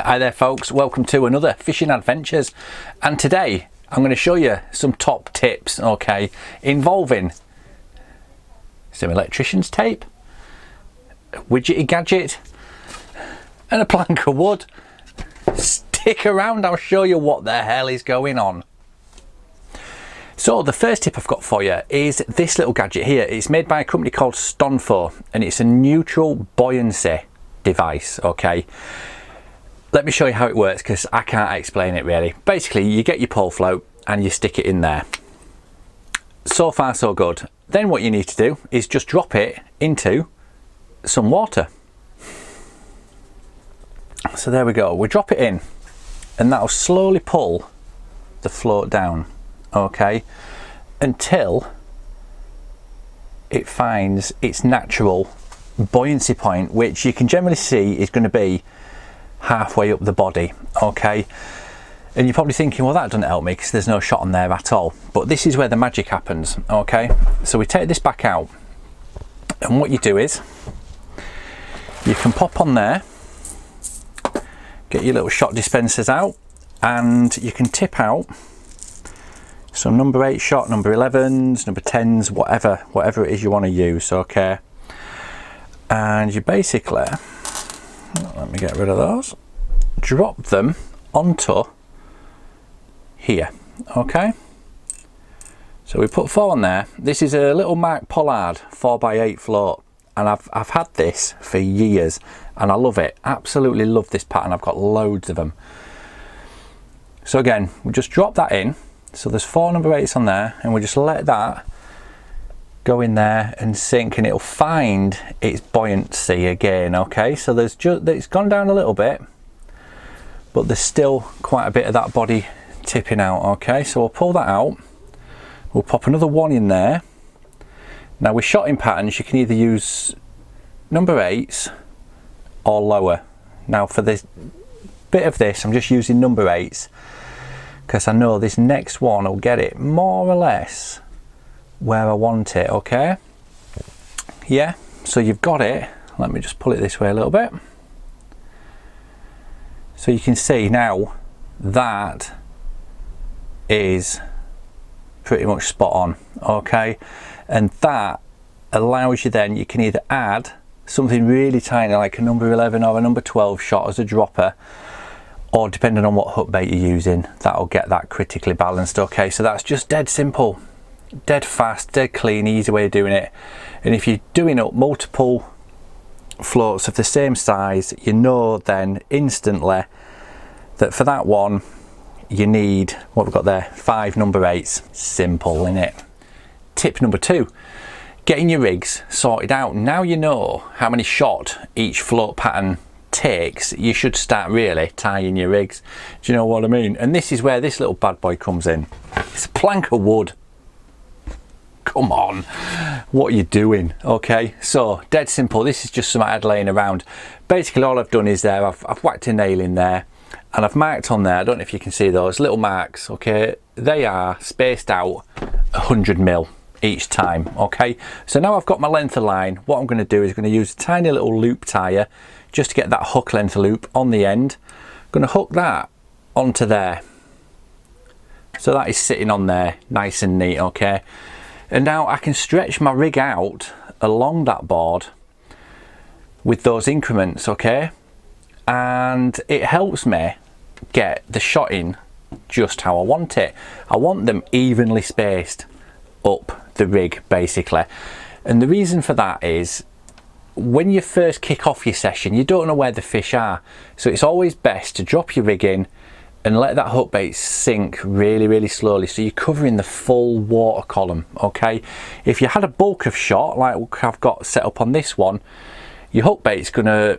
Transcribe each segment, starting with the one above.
Hi there folks, welcome to another fishing adventures, and today I'm going to show you some top tips, okay, involving some electrician's tape, a widgety gadget and a plank of wood. Stick around, I'll show you what the hell is going on. So the first tip I've got for you is this little gadget here. It's made by a company called Stonfo and it's a neutral buoyancy device, okay. Let me show you how it works because I can't explain it really. Basically, you get your pole float and you stick it in there. So far so good. Then what you need to do is just drop it into some water. So there we go, we drop it in and that'll slowly pull the float down, okay, until it finds its natural buoyancy point, which you can generally see is going to be halfway up the body, okay. And you're probably thinking, well, that doesn't help me because there's no shot on there at all, but this is where the magic happens, okay. So we take this back out and what you do is you can pop on there, get your little shot dispensers out, and you can tip out some number 8 shot, number 11s, number 10s, whatever it is you want to use, okay. And you basically, let me get rid of those, drop them onto here, okay. So we put 4 on there. This is a little Mark Pollard 4x8 float and I've had this for years and I love it, absolutely love this pattern. I've got loads of them. So again, we just drop that in, so there's 4 number 8s on there and we just let that go in there and sink and it'll find its buoyancy again, okay. So there's just, it's gone down a little bit but there's still quite a bit of that body tipping out, okay. So we'll pull that out, we'll pop another 1 in there. Now with shotting patterns you can either use number 8s or lower. Now for this bit of this I'm just using number 8s because I know this next one will get it more or less where I want it, okay. Yeah, so you've got it. Let me just pull it this way a little bit so you can see now that is pretty much spot on, okay. And that allows you, then you can either add something really tiny like a number 11 or a number 12 shot as a dropper, or depending on what hook bait you're using, that'll get that critically balanced, okay. So that's just dead simple, dead fast, dead clean, easy way of doing it. And if you're doing up multiple floats of the same size, you know then instantly that for that one you need, what we've got there, 5 number 8s. Simple, innit? Tip number 2, getting your rigs sorted out. Now you know how many shot each float pattern takes, you should start really tying your rigs. Do you know what I mean? And this is where this little bad boy comes in. It's a plank of wood. Come on, what are you doing? Okay, so dead simple. This is just some I had laying around. Basically all I've done is there, I've whacked a nail in there and I've marked on there, I don't know if you can see those little marks, okay. They are spaced out 100 mil each time, okay. So now I've got my length of line. What I'm going to do is going to use a tiny little loop tire just to get that hook length loop on the end. I'm going to hook that onto there, so that is sitting on there nice and neat, okay. And now I can stretch my rig out along that board with those increments, okay, and it helps me get the shot in just how I want it. I want them evenly spaced up the rig basically, and the reason for that is when you first kick off your session you don't know where the fish are, so it's always best to drop your rig in and let that hook bait sink really slowly so you're covering the full water column, okay. If you had a bulk of shot like I've got set up on this one, your hook bait's gonna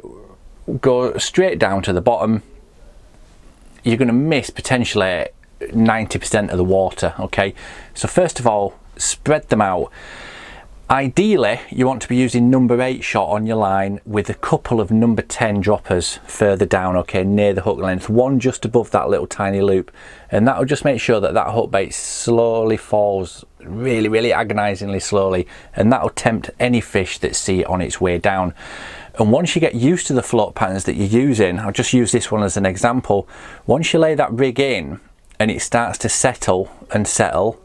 go straight down to the bottom. You're gonna miss potentially 90% of the water, okay. So first of all, spread them out. Ideally you want to be using number 8 shot on your line with a couple of number 10 droppers further down, okay, near the hook length, one just above that little tiny loop, and that will just make sure that that hook bait slowly falls, really agonizingly slowly, and that will tempt any fish that see it on its way down. And once you get used to the float patterns that you're using, I'll just use this one as an example. Once you lay that rig in and it starts to settle and settle,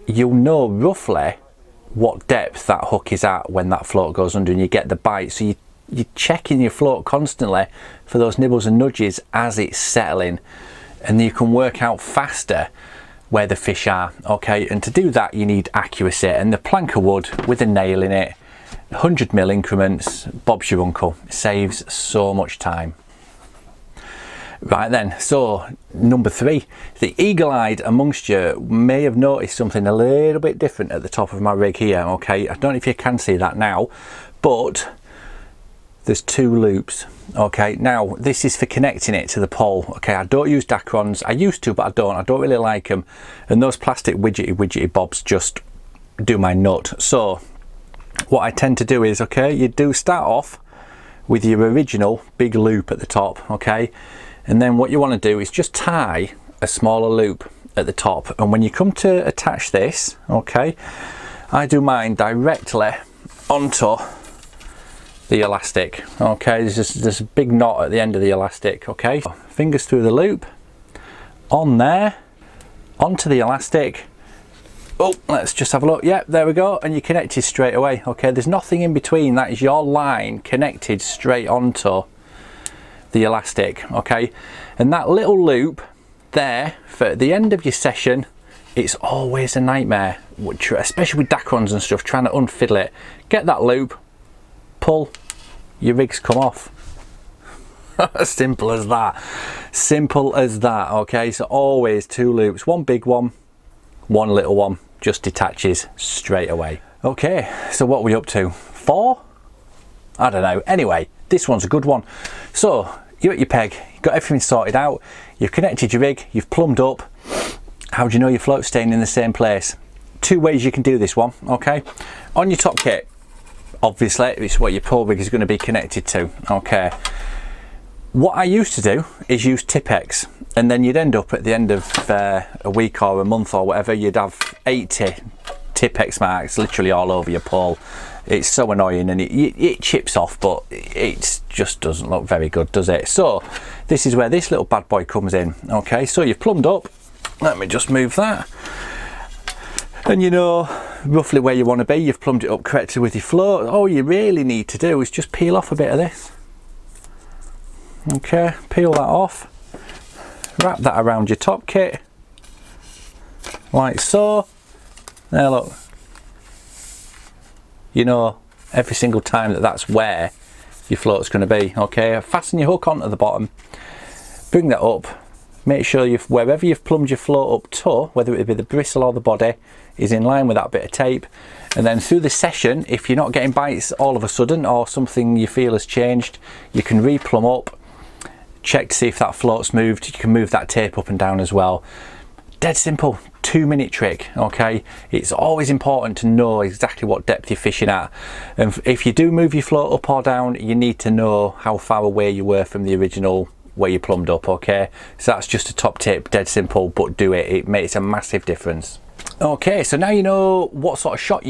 you'll know roughly what depth that hook is at when that float goes under and you get the bite. So you're checking your float constantly for those nibbles and nudges as it's settling, and you can work out faster where the fish are. Okay, and to do that you need accuracy, and the plank of wood with a nail in it, 100mm increments, Bob's your uncle. It saves so much time. Right then, so number 3, the eagle-eyed amongst you may have noticed something a little bit different at the top of my rig here. Okay, I don't know if you can see that now, but there's 2 loops. Okay, now this is for connecting it to the pole. Okay, I don't use Dacrons. I used to, but I don't really like them, and those plastic widgety bobs just do my nut. So what I tend to do is, okay, you do start off with your original big loop at the top. Okay, and then what you want to do is just tie a smaller loop at the top, and when you come to attach this, okay, I do mine directly onto the elastic. Okay, there's a big knot at the end of the elastic. Okay, fingers through the loop, on there, onto the elastic. Oh, let's just have a look. Yep, there we go, and you're connected straight away. Okay, there's nothing in between. That is your line connected straight onto the elastic. Okay, and that little loop there for the end of your session, it's always a nightmare, especially with Dacrons and stuff, trying to unfiddle it. Get that loop, pull, your rigs come off. Simple as that. Simple as that. Okay, so always 2 loops, 1 big one, 1 little one, just detaches straight away. Okay, so what are we up to? 4? I don't know. Anyway, this one's a good one. So you're at your peg, you've got everything sorted out, you've connected your rig, you've plumbed up. How do you know your float's staying in the same place? 2 ways you can do this one. Okay, on your top kit, obviously it's what your pole rig is going to be connected to. Okay, what I used to do is use Tipex, and then you'd end up at the end of a week or a month or whatever, you'd have 80 Tipex marks literally all over your pole. It's so annoying, and it chips off, but it just doesn't look very good, does it? So this is where this little bad boy comes in. Okay, so you've plumbed up, let me just move that, and you know roughly where you want to be. You've plumbed it up correctly with your float. All you really need to do is just peel off a bit of this. Okay, peel that off, wrap that around your top kit like so. There, look, you know every single time that's where your float's going to be. Okay, fasten your hook onto the bottom, bring that up, make sure wherever you've plumbed your float up to, whether it be the bristle or the body, is in line with that bit of tape. And then through the session, if you're not getting bites all of a sudden, or something you feel has changed, you can re-plumb up, check to see if that float's moved. You can move that tape up and down as well. Dead simple, 2-minute trick. Okay, it's always important to know exactly what depth you're fishing at, and if you do move your float up or down, you need to know how far away you were from the original where you plumbed up. Okay, so that's just a top tip, dead simple, but do it. It makes a massive difference. Okay, so now you know what sort of shot